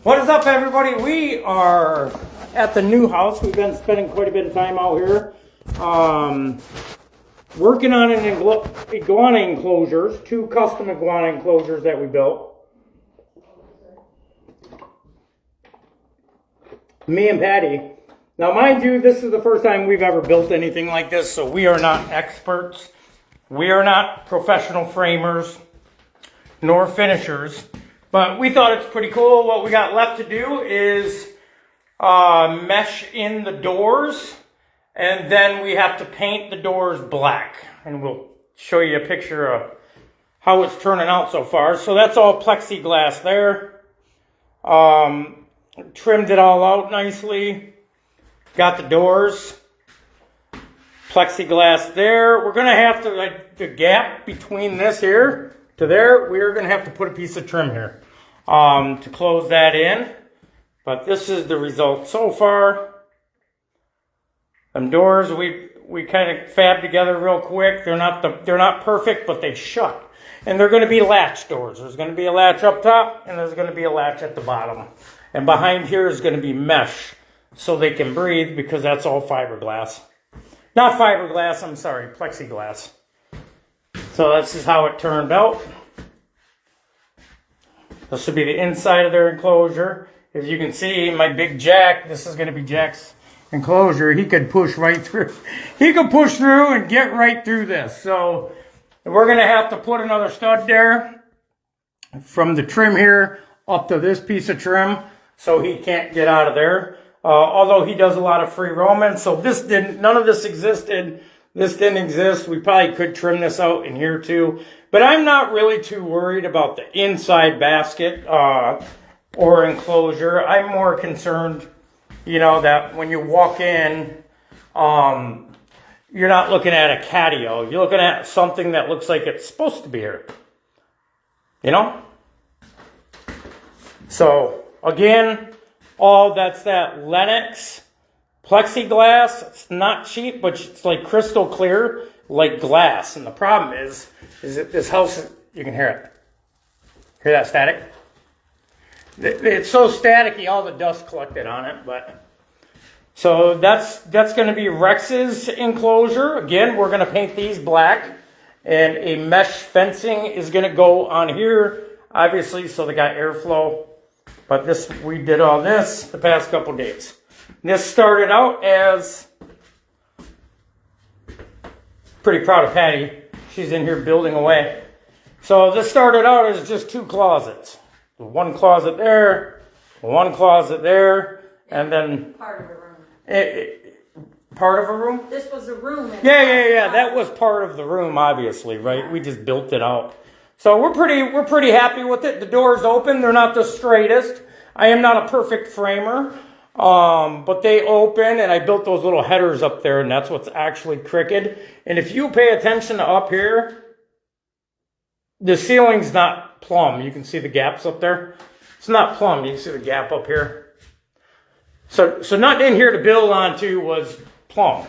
What is up, everybody? We are at the new house. We've been spending quite a bit of time out here working on an iguana enclosures, 2 custom iguana enclosures that we built. Me and Patty. Now, mind you, this is the first time we've ever built anything like this, so we are not experts. We are not professional framers nor finishers. But we thought it's pretty cool. What we got left to do is mesh in the doors, and then we have to paint the doors black. And we'll show you a picture of how it's turning out so far. So that's all plexiglass there. Trimmed it all out nicely. Got the doors. Plexiglass there. We're going to have to, like, the gap between this here to there, we're going to have to put a piece of trim here to close that in. But this is the result so far. Them doors we kind of fabbed together real quick. They're not perfect, but they shut. And they're going to be latch doors. There's going to be a latch up top, and there's going to be a latch at the bottom. And behind here is going to be mesh, so they can breathe, because that's all fiberglass. Not fiberglass, I'm sorry, plexiglass. So this is how it turned out. This would be the inside of their enclosure. As you can see, my big Jack, this is going to be Jack's enclosure. He could push right through. He could push through and get right through this. So we're going to have to put another stud there from the trim here up to this piece of trim, so he can't get out of there. Although he does a lot of free roaming, so none of this existed. This didn't exist. We probably could trim this out in here too. But I'm not really too worried about the inside basket or enclosure. I'm more concerned, that when you walk in, you're not looking at a catio. You're looking at something that looks like it's supposed to be here. So, again, that's that Lennox plexiglass. It's not cheap, but it's like crystal clear, like glass. And the problem is that this house, you can hear it. Hear that static? It's so staticky, all the dust collected on it. But so that's going to be Rex's enclosure. Again, we're going to paint these black, and a mesh fencing is going to go on here, obviously, so they got airflow. But we did all this the past couple days. This started out as, pretty proud of Patty. She's in here building away. So this started out as just 2 closets. 1 closet there, 1 closet there, and then part of a room. Part of a room? This was a room. Yeah. That was part of the room, obviously, right? We just built it out. So we're pretty happy with it. The doors open. They're not the straightest. I am not a perfect framer. But they open, and I built those little headers up there, and that's what's actually crooked. And if you pay attention to up here, the ceiling's not plumb. You can see the gaps up there. It's not plumb. You can see the gap up here. So nothing in here to build onto was plumb.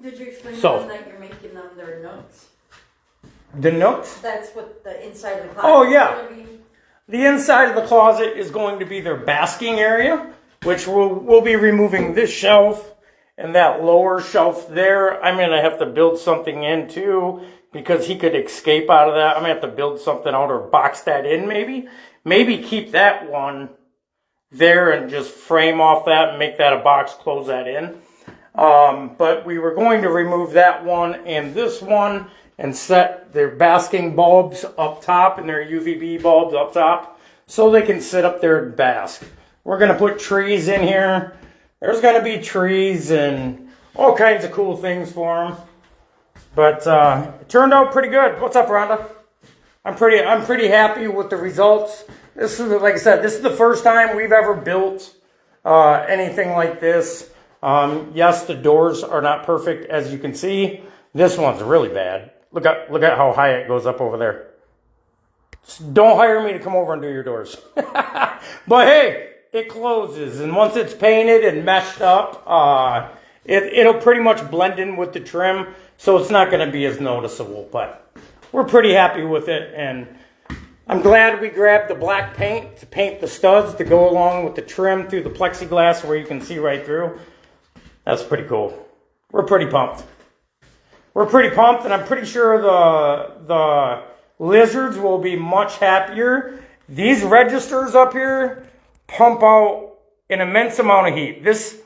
Did you explain to them that you're making them their nooks? The nooks? That's what the inside of the closet is going to be. The inside of the closet is going to be their basking area, which we'll be removing this shelf and that lower shelf there. I'm going to have to build something in too, because he could escape out of that. I'm going to have to build something out or box that in maybe. Maybe keep that one there and just frame off that and make that a box, close that in. But we were going to remove that one and this one and set their basking bulbs up top and their UVB bulbs up top so they can sit up there and bask. We're going to put trees in here. There's going to be trees and all kinds of cool things for them. But it turned out pretty good. What's up, Rhonda? I'm pretty happy with the results. This is, like I said, this is the first time we've ever built anything like this. Yes, the doors are not perfect, as you can see. This one's really bad. Look at how high it goes up over there. Don't hire me to come over and do your doors. But hey, it closes, and once it's painted and meshed up, it'll pretty much blend in with the trim, so it's not going to be as noticeable. But we're pretty happy with it, and I'm glad we grabbed the black paint to paint the studs to go along with the trim through the plexiglass where you can see right through. That's pretty cool. We're pretty pumped. We're pretty pumped, and I'm pretty sure the lizards will be much happier. These registers up here pump out an immense amount of heat. This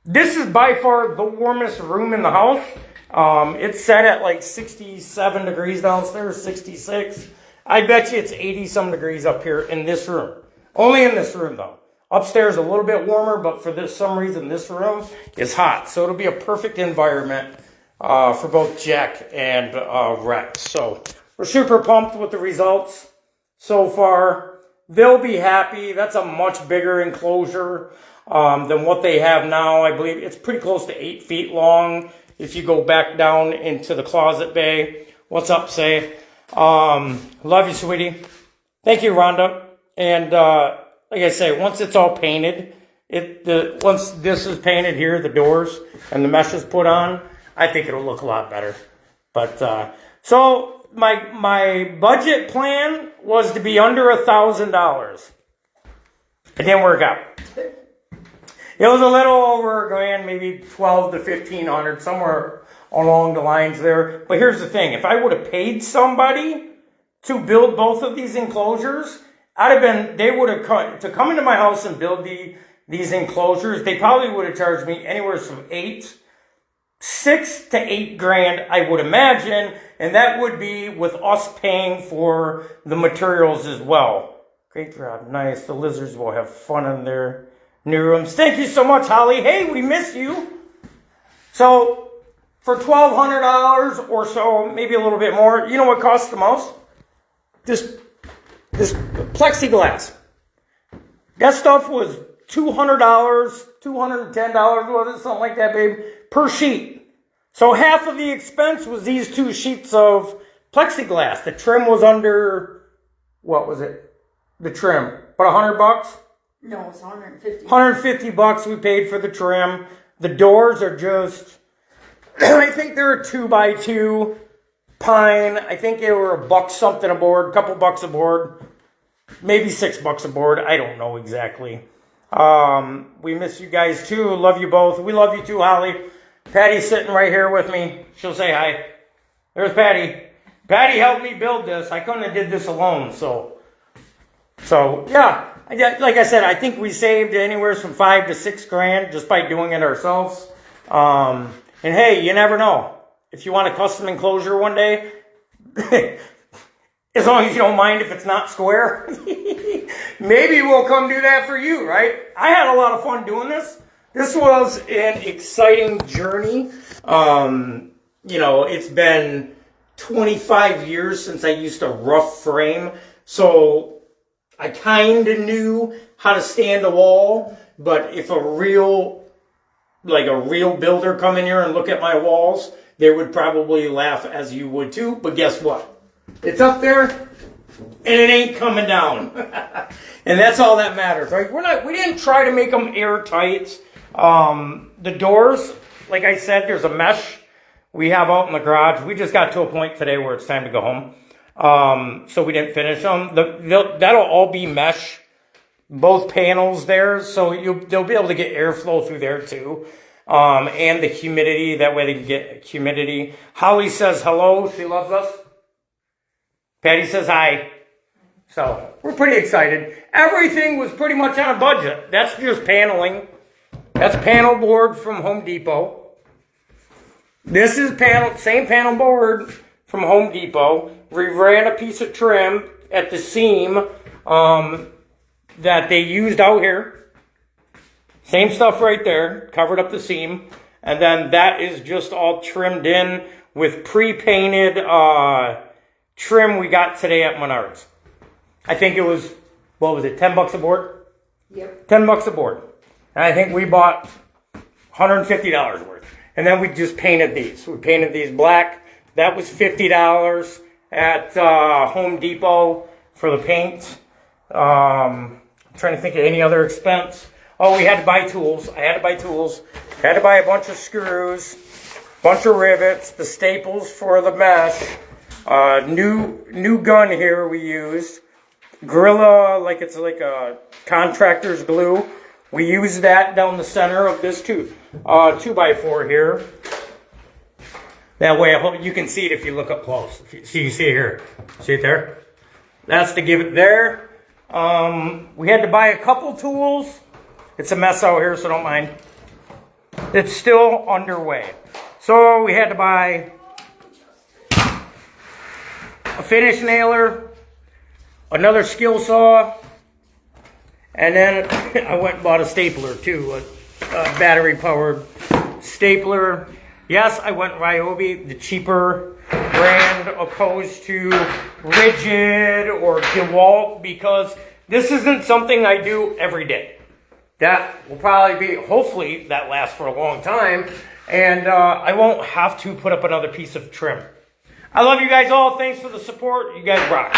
is by far the warmest room in the house. It's set at like 67 degrees downstairs, 66. I bet you it's 80 some degrees up here in this room. Only in this room though. Upstairs a little bit warmer, but for some reason this room is hot. So it'll be a perfect environment for both Jack and Rex. So we're super pumped with the results so far. They'll be happy. That's a much bigger enclosure than what they have now. I believe it's pretty close to 8 feet long if you go back down into the closet bay. What's up, Say? Love you, sweetie. Thank you, Rhonda. And like I say, once it's all painted, once this is painted here, the doors and the mesh is put on, I think it'll look a lot better. But so my budget plan was to be under $1,000. It didn't work out. It was a little over $1,000, maybe 1,200 to 1,500, somewhere along the lines there. But here's the thing: if I would have paid somebody to build both of these enclosures, they would have come into my house and build these enclosures. They probably would have charged me anywhere from $6,000 to $8,000, I would imagine, and that would be with us paying for the materials as well. Great job, nice. The lizards will have fun in their new rooms. Thank you so much, Holly. Hey, we miss you. So for $1,200 or so, maybe a little bit more, you know what costs the most? This plexiglass. That stuff was $200, $210, was it? Something like that, babe, per sheet. So half of the expense was these 2 sheets of plexiglass. The trim was under, what was it? The trim, about $100? No, it's 150. $150 we paid for the trim. The doors are just, I think they're a 2x2 pine. I think they were $1 something a board, a couple bucks a board, maybe $6 a board. I don't know exactly. We miss you guys too. Love you both. We love you too, Holly. Patty's sitting right here with me. She'll say hi. There's Patty. Patty helped me build this. I couldn't have did this alone. So yeah. Like I said, I think we saved anywhere from $5,000 to $6,000 just by doing it ourselves. And hey, you never know. If you want a custom enclosure one day, as long as you don't mind if it's not square, maybe we'll come do that for you, right? I had a lot of fun doing this. This was an exciting journey. It's been 25 years since I used a rough frame. So I kind of knew how to stand a wall, but if a real builder come in here and look at my walls, they would probably laugh as you would too. But guess what? It's up there and it ain't coming down. And that's all that matters, right? We didn't try to make them airtight. The doors, like I said, there's a mesh we have out in the garage. We just got to a point today where it's time to go home. So we didn't finish them. That'll all be mesh, both panels there. So they'll be able to get airflow through there too. And the humidity, that way they can get humidity. Holly says hello. She loves us. Patty says hi. So we're pretty excited. Everything was pretty much on a budget. That's just paneling. That's panel board from Home Depot. This is same panel board from Home Depot. We ran a piece of trim at the seam that they used out here. Same stuff right there, covered up the seam. And then that is just all trimmed in with pre-painted trim we got today at Menards. I think it was, what was it, $10 a board? Yep. $10 a board. And I think we bought $150 worth. And then we just painted these. We painted these black. That was $50 at Home Depot for the paint. I'm trying to think of any other expense. Oh, we had to buy tools. I had to buy tools. Had to buy a bunch of screws, bunch of rivets, the staples for the mesh. New gun here we used. Gorilla, like it's like a contractor's glue. We use that down the center of this 2x4 here. That way I hope you can see it if you look up close. You see it here. See it there? That's to give it there. We had to buy a couple tools. It's a mess out here, so don't mind. It's still underway. So we had to buy a finish nailer, another skill saw, and then I went and bought a stapler too, a battery powered stapler. Yes, I went Ryobi, the cheaper brand, opposed to Rigid or DeWalt, because this isn't something I do every day. That will probably be, hopefully that lasts for a long time, and I won't have to put up another piece of trim. I love you guys all. Thanks for the support. You guys rock.